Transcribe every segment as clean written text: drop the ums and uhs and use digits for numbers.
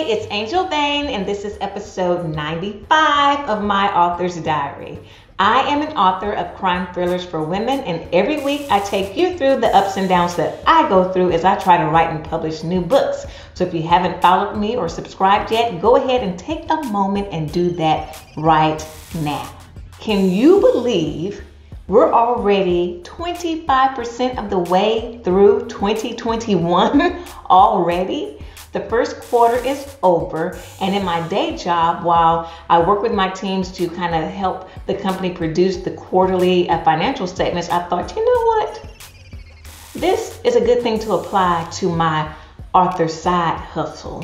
it's Angel Vane, and this is episode 95 of my author's diary. I am an author of crime thrillers for women, and every week I take you through the ups and downs that I go through as I try to write and publish new books. So if you haven't followed me or subscribed yet, go ahead and take a moment and do that right now. Can you believe we're already 25% of the way through 2021 already? The first quarter is over, and in my day job, while I work with my teams to kind of help the company produce the quarterly financial statements, I thought, you know what? This is a good thing to apply to my author side hustle,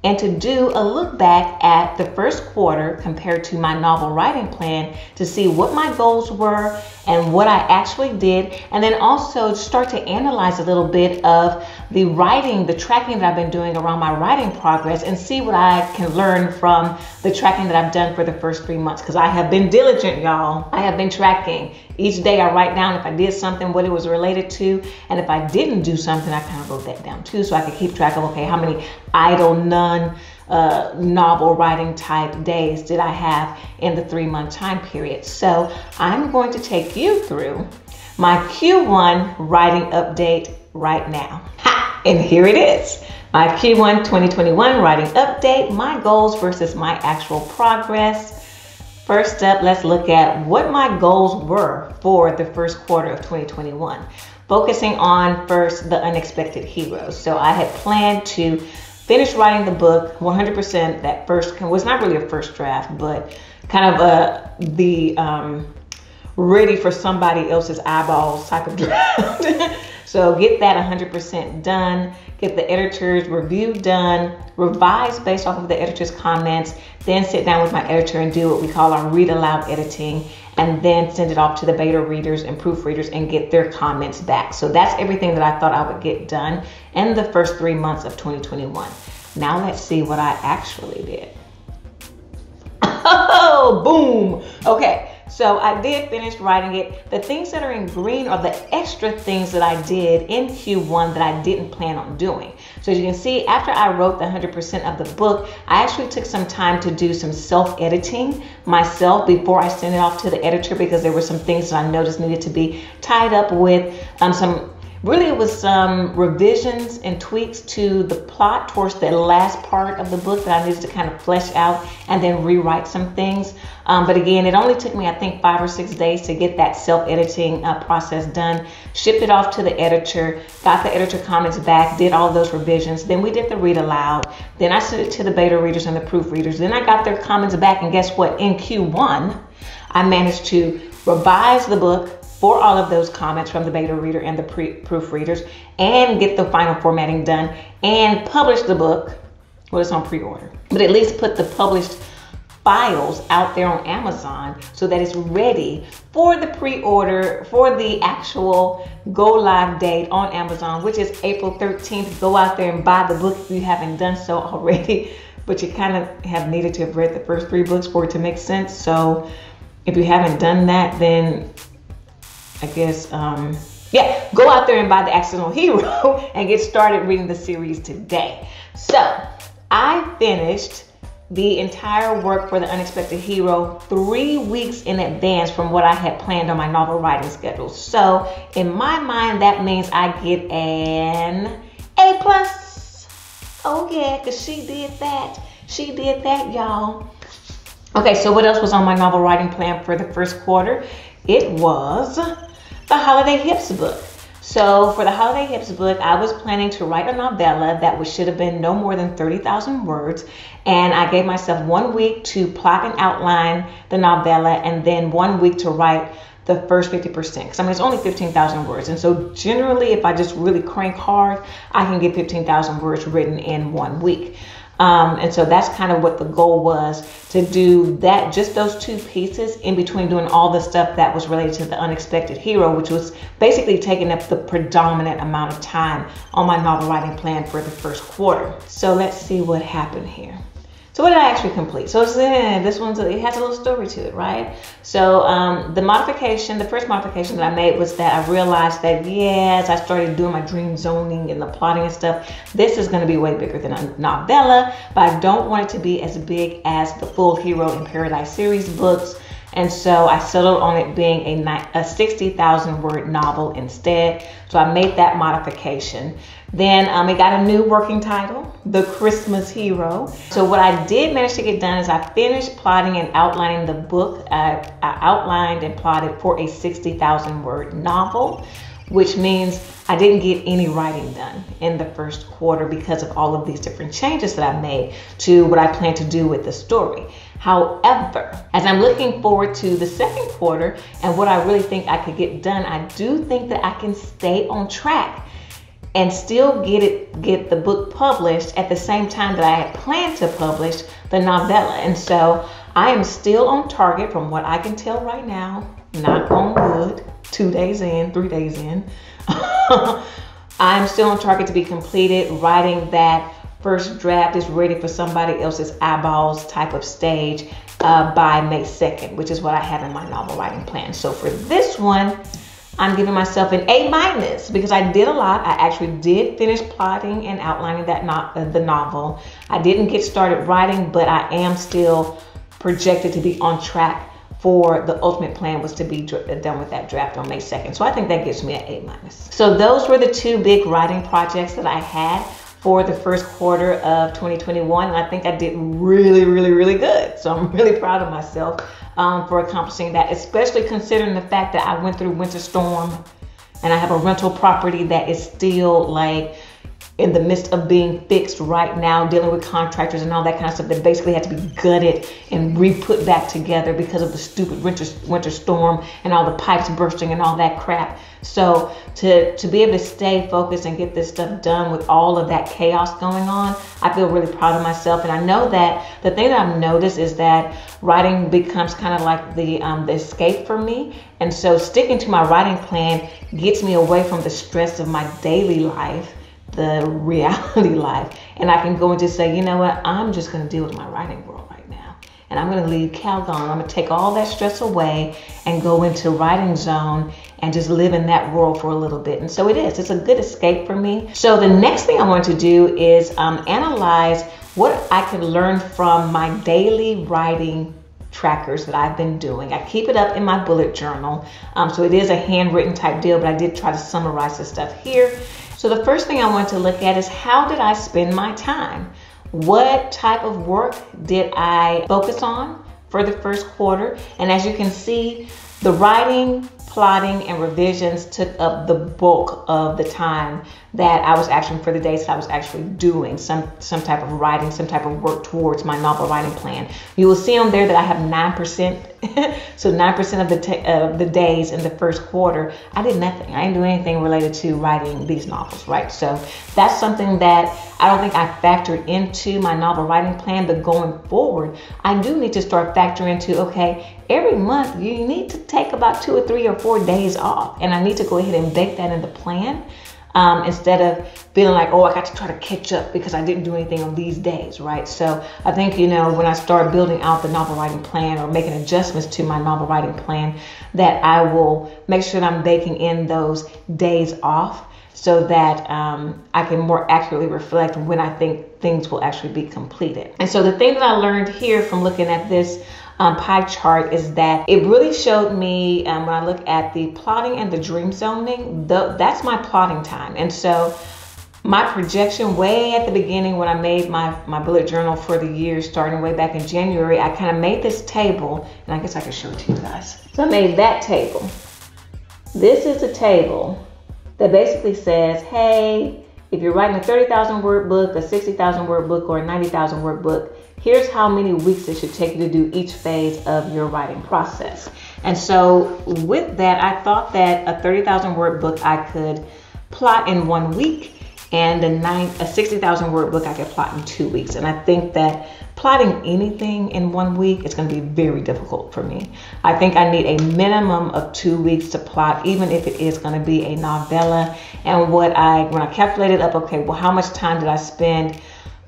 and to do a look back at the first quarter compared to my novel writing plan to see what my goals were and what I actually did, and then also start to analyze a little bit of the writing, the tracking that I've been doing around my writing progress, and see what I can learn from the tracking that I've done for the first 3 months, because I have been diligent, y'all. I have been tracking. Each day I write down if I did something, what it was related to, and if I didn't do something, I kind of wrote that down too, so I could keep track of, okay, how many idle, novel writing type days did I have in the 3-month time period. So I'm going to take you through my Q1 writing update right now. Ha! And here it is. My Q1 2021 writing update, my goals versus my actual progress. First up, let's look at what my goals were for the first quarter of 2021. Focusing on first the unexpected heroes. So I had planned to finish writing the book 100%. That first was not really a first draft, but kind of the ready for somebody else's eyeballs type of draft. So get that 100% done, get the editor's review done, revise based off of the editor's comments, then sit down with my editor and do what we call our read aloud editing, and then send it off to the beta readers and proofreaders and get their comments back. So that's everything that I thought I would get done in the first 3 months of 2021. Now let's see what I actually did. Oh, boom. Okay. So I did finish writing it. The things that are in green are the extra things that I did in Q1 that I didn't plan on doing. So as you can see, after I wrote the 100% of the book, I actually took some time to do some self-editing myself before I sent it off to the editor, because there were some things that I noticed needed to be tied up with it was some revisions and tweaks to the plot towards the last part of the book that I needed to kind of flesh out and then rewrite some things. But again, it only took me, I think, 5 or 6 days to get that self-editing process done. Shipped it off to the editor, got the editor comments back, did all those revisions. Then we did the read aloud. Then I sent it to the beta readers and the proofreaders. Then I got their comments back, and guess what? In Q1, I managed to revise the book for all of those comments from the beta reader and the proofreaders, and get the final formatting done, and publish the book. Well, it's on pre-order, but at least put the published files out there on Amazon so that it's ready for the pre-order for the actual go live date on Amazon, which is April 13th. Go out there and buy the book if you haven't done so already, but you kind of have needed to have read the first 3 books for it to make sense. So if you haven't done that, then I guess, go out there and buy The Accidental Hero and get started reading the series today. So I finished the entire work for The Unexpected Hero 3 weeks in advance from what I had planned on my novel writing schedule. So in my mind, that means I get an A+. Oh yeah, because she did that. She did that, y'all. Okay, so what else was on my novel writing plan for the first quarter? It was the Holiday Hips book. So for the Holiday Hips book, I was planning to write a novella that should have been no more than 30,000 words. And I gave myself 1 week to plot and outline the novella, and then 1 week to write the first 50%. Because I mean, it's only 15,000 words. And so generally, if I just really crank hard, I can get 15,000 words written in 1 week. And so that's kind of what the goal was, to do that, just those 2 pieces in between doing all the stuff that was related to The Unexpected Hero, which was basically taking up the predominant amount of time on my novel writing plan for the first quarter. So let's see what happened here. So what did I actually complete? So this one's, it has a little story to it, right? So the first modification that I made was that I realized that, as I started doing my dream zoning and the plotting and stuff, this is going to be way bigger than a novella, but I don't want it to be as big as the Full Hero in Paradise series books. And so I settled on it being a 60,000 word novel instead. So I made that modification. Then it got a new working title, The Christmas Hero. So what I did manage to get done is I finished plotting and outlining the book. I outlined and plotted for a 60,000 word novel, which means I didn't get any writing done in the first quarter because of all of these different changes that I made to what I plan to do with the story. However, as I'm looking forward to the second quarter and what I really think I could get done, I do think that I can stay on track and still get the book published at the same time that I had planned to publish the novella. And so I am still on target from what I can tell right now, knock on wood, 2 days in, 3 days in. I'm still on target to be completed. Writing that first draft is ready for somebody else's eyeballs type of stage by May 2nd, which is what I have in my novel writing plan. So for this one, I'm giving myself an A- because I did a lot. I actually did finish plotting and outlining the novel. I didn't get started writing, but I am still projected to be on track for the ultimate plan was to be done with that draft on May 2nd. So I think that gives me an A-. So those were the two big writing projects that I had for the first quarter of 2021. And I think I did really, really, really good. So I'm really proud of myself for accomplishing that, especially considering the fact that I went through winter storm and I have a rental property that is still like in the midst of being fixed right now, dealing with contractors and all that kind of stuff that basically had to be gutted and re-put back together because of the stupid winter storm and all the pipes bursting and all that crap. So to be able to stay focused and get this stuff done with all of that chaos going on, I feel really proud of myself. And I know that the thing that I've noticed is that writing becomes kind of like the escape for me. And so sticking to my writing plan gets me away from the stress of my daily life, the reality life, and I can go and just say, you know what, I'm just going to deal with my writing world right now, and I'm going to leave Calgon. I'm going to take all that stress away and go into writing zone and just live in that world for a little bit. And so it's a good escape for me. So the next thing I want to do is analyze what I could learn from my daily writing trackers that I've been doing. I keep it up in my bullet journal, so it is a handwritten type deal, but I did try to summarize the stuff here. So the first thing I want to look at is, how did I spend my time? What type of work did I focus on for the first quarter? And as you can see, the writing, plotting, and revisions took up the bulk of the time that I was actually, for the days that I was actually doing some type of writing, some type of work towards my novel writing plan. You will see on there that I have 9%. So 9% of the days in the first quarter, I did nothing. I didn't do anything related to writing these novels, right? So that's something that I don't think I factored into my novel writing plan, but going forward, I do need to start factoring into, okay, every month you need to take about 2 or 3 or 4 days off. And I need to go ahead and bake that in the plan. Instead of feeling like, oh, I got to try to catch up because I didn't do anything on these days, right? So I think, you know, when I start building out the novel writing plan or making adjustments to my novel writing plan, that I will make sure that I'm baking in those days off so that I can more accurately reflect when I think things will actually be completed. And so the thing that I learned here from looking at this pie chart is that it really showed me when I look at the plotting and the dream zoning, that's my plotting time. And so my projection way at the beginning when I made my bullet journal for the year, starting way back in January, I kind of made this table, and I guess I can show it to you guys. So I made that table. This is a table that basically says, hey, if you're writing a 30,000 word book, a 60,000 word book, or a 90,000 word book, here's how many weeks it should take you to do each phase of your writing process. And so with that, I thought that a 30,000 word book I could plot in 1 week, and a 60,000 word book I could plot in 2 weeks. And I think that plotting anything in 1 week is going to be very difficult for me. I think I need a minimum of 2 weeks to plot, even if it is going to be a novella. And when I calculated up, okay, well, how much time did I spend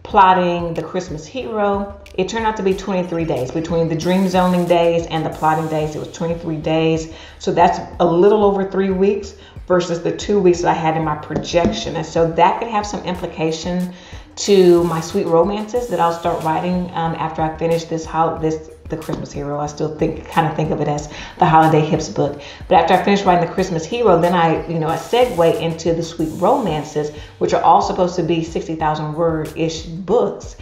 plotting the Christmas Hero. It turned out to be 23 days. Between the dream zoning days and the plotting days, it was 23 days. So that's a little over 3 weeks versus the 2 weeks that I had in my projection. And so that could have some implication to my sweet romances that I'll start writing after I finish the Christmas Hero. I still kind of think of it as the Holiday Hips book. But after I finish writing the Christmas Hero, then I segue into the sweet romances, which are all supposed to be 60,000 word-ish books.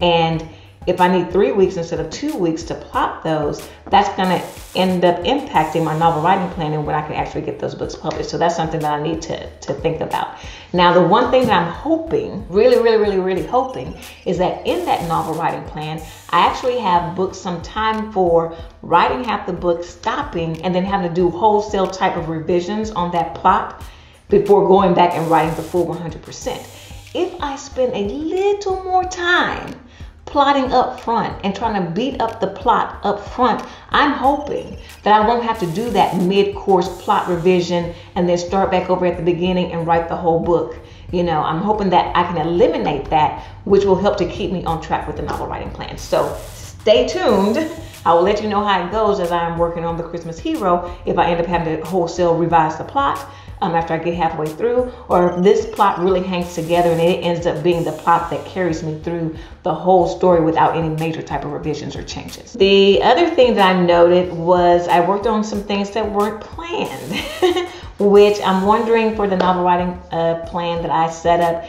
And if I need 3 weeks instead of 2 weeks to plot those, that's going to end up impacting my novel writing plan and when I can actually get those books published. So that's something that I need to think about. Now, the one thing that I'm hoping, really hoping, is that in that novel writing plan, I actually have booked some time for writing half the book, stopping, and then having to do wholesale type of revisions on that plot before going back and writing the full 100%. If I spend a little more time plotting up front and trying to beat up the plot up front, I'm hoping that I won't have to do that mid-course plot revision and then start back over at the beginning and write the whole book. I'm hoping that I can eliminate that, which will help to keep me on track with the novel writing plan. So stay tuned. I will let you know how it goes as I'm working on the Christmas Hero, if I end up having to wholesale revise the plot after I get halfway through, or if this plot really hangs together and it ends up being the plot that carries me through the whole story without any major type of revisions or changes. The other thing that I noted was I worked on some things that weren't planned, which I'm wondering for the novel writing plan that I set up,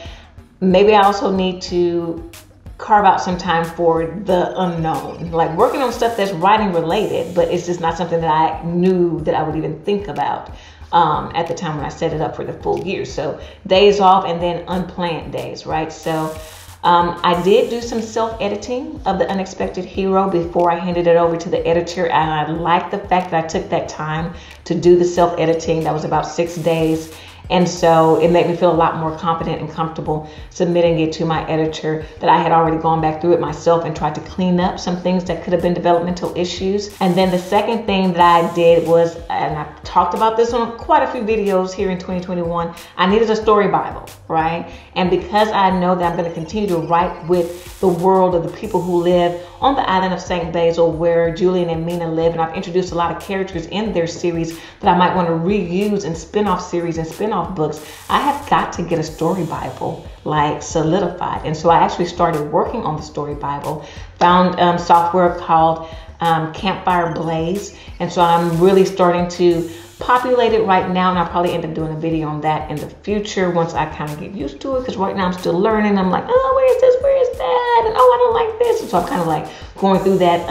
maybe I also need to carve out some time for the unknown, like working on stuff that's writing related, but it's just not something that I knew that I would even think about at the time when I set it up for the full year. So days off and then unplanned days, right? So I did do some self-editing of the Unexpected Hero before I handed it over to the editor, and I like the fact that I took that time to do the self-editing. That was about 6 days. And so it made me feel a lot more confident and comfortable submitting it to my editor, that I had already gone back through it myself and tried to clean up some things that could have been developmental issues. And then the second thing that I did was, and I've talked about this on quite a few videos here in 2021, I needed a story Bible, right? And because I know that I'm going to continue to write with the world of the people who live on the island of St. Basil, where Julian and Mina live, and I've introduced a lot of characters in their series that I might want to reuse in spin-off series and spin-off books, I have got to get a story Bible like solidified. And so I actually started working on the story Bible, found software called Campfire Blaze, and so I'm really starting to populate it right now, and I'll probably end up doing a video on that in the future once I kind of get used to it, because right now I'm still learning. I'm like, oh, where is this, where is that, and oh, I don't like this. And so I'm kind of like going through that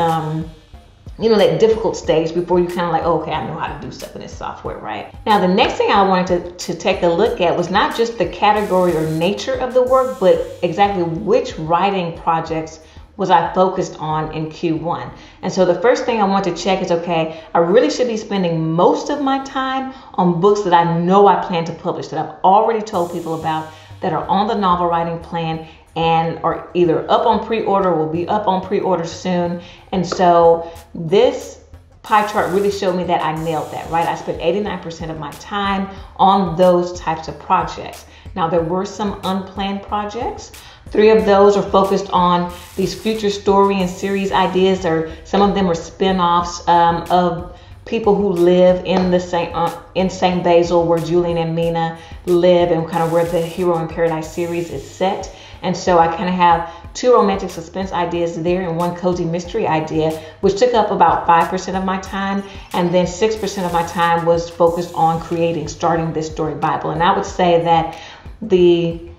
that difficult stage before you kind of like, oh, okay, I know how to do stuff in this software, right? Now, the next thing I wanted to take a look at was not just the category or nature of the work, but exactly which writing projects was I focused on in Q1. And so the first thing I want to check is, okay, I really should be spending most of my time on books that I know I plan to publish, that I've already told people about, that are on the novel writing plan and are either up on pre-order or will be up on pre-order soon. And so this pie chart really showed me that I nailed that, right? I spent 89% of my time on those types of projects. Now, there were some unplanned projects. 3 of those are focused on these future story and series ideas, or some of them are spin-offs of people who live in St. Basil, where Julian and Mina live, and kind of where the Hero in Paradise series is set. And so I kind of have 2 romantic suspense ideas there and 1 cozy mystery idea, which took up about 5% of my time. And then 6% of my time was focused on starting this story Bible. And I would say that the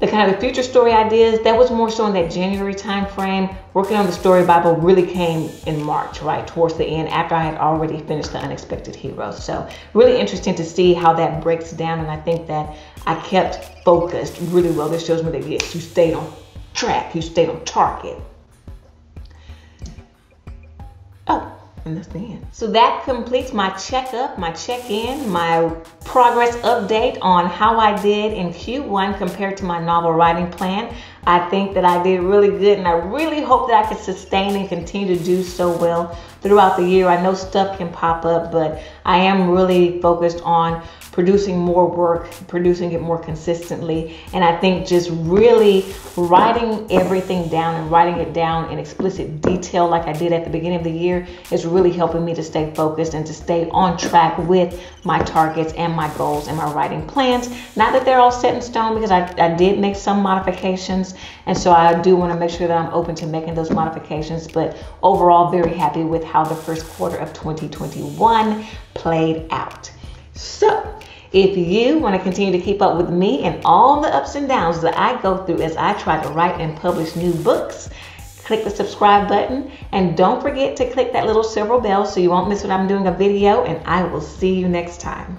kind of the future story ideas, that was more so in that January time frame. Working on the story Bible really came in March, right towards the end, after I had already finished the Unexpected Hero. So really interesting to see how that breaks down, and I think that I kept focused really well. This shows me that yes, you stayed on track, you stayed on target. Oh, and that's the end. So that completes my checkup, my check-in, my progress update on how I did in Q1 compared to my novel writing plan. I think that I did really good, and I really hope that I can sustain and continue to do so well throughout the year. I know stuff can pop up, but I am really focused on producing more work, producing it more consistently. And I think just really writing everything down and writing it down in explicit detail like I did at the beginning of the year is really helping me to stay focused and to stay on track with my targets and my goals and my writing plans. Not that they're all set in stone, because I did make some modifications, and so I do want to make sure that I'm open to making those modifications. But overall, very happy with how the first quarter of 2021 played out. So if you want to continue to keep up with me and all the ups and downs that I go through as I try to write and publish new books, click the subscribe button, and don't forget to click that little silver bell so you won't miss when I'm doing a video, and I will see you next time.